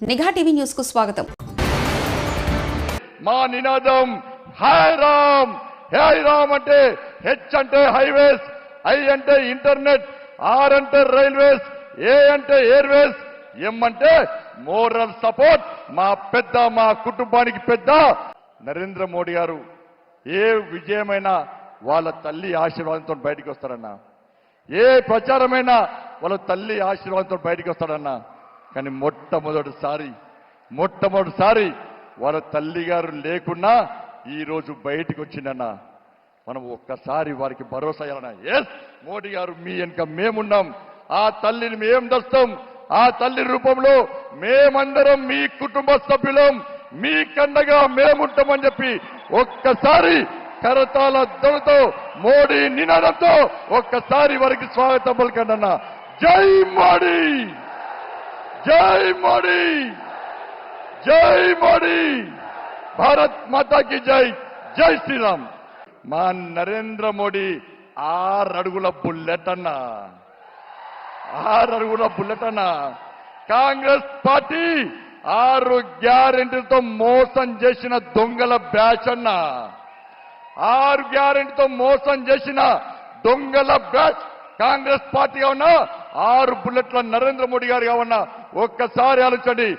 నిఘా TV news కు స్వాగతం. మా నినాదం హై రామ్. హై రామ్ అంటే హెచ్ అంటే హైవేస్, ఐ అంటే ఇంటర్నెట్, ఆర్ అంటే రైల్వేస్, ఏ అంటే ఎయిర్వేస్, ఎం అంటే మోరల్ సపోర్ట్. మా కుటుంబానికి పెద్ద నరేంద్ర మోడీ గారు ఏ విజయమైనా వాళ్ళ తల్లి ఆశీర్వాదంతో బయటికి వస్తారన్నా, ఏ ప్రచారమైనా వాళ్ళ తల్లి ఆశీర్వాదంతో బయటికి వస్తాడన్నా. కానీ మొట్టమొదటిసారి వాళ్ళ తల్లి గారు లేకున్నా ఈ రోజు బయటికి వచ్చిందన్నా. మనం ఒక్కసారి వారికి భరోసా ఇవ్వాలన్నా. ఎస్, మోడీ గారు మీ వెనుక మేమున్నాం, ఆ తల్లిని మేం దస్తాం, ఆ తల్లి రూపంలో మేమందరం మీ కుటుంబ సభ్యులం, మీ కండగా మేముంటామని చెప్పి ఒక్కసారి కరతాల ధ్వనితో మోడీ నినాదంతో ఒక్కసారి వారికి స్వాగతం పలకండి అన్న. జై మోడీ, జై మోడీ, జై మోడీ, భారత్ మాతా కి జై, జై శ్రీరామ్. మా నరేంద్ర మోడీ 6 అడుగుల బుల్లెట్ అన్నా, 6 అడుగుల బుల్లెట్ అన్నా. కాంగ్రెస్ పార్టీ 6 గ్యారెంటీలతో మోసం చేసిన దొంగల బ్యాచ్ అన్నా, 6 గ్యారెంటీతో మోసం చేసిన దొంగల బ్యాచ్ కాంగ్రెస్ పార్టీగా ఉన్నా, 6 బుల్లెట్ల నరేంద్ర మోడీ గారిగా ఉన్నా. ఒక్కసారి ఆలోచించండి.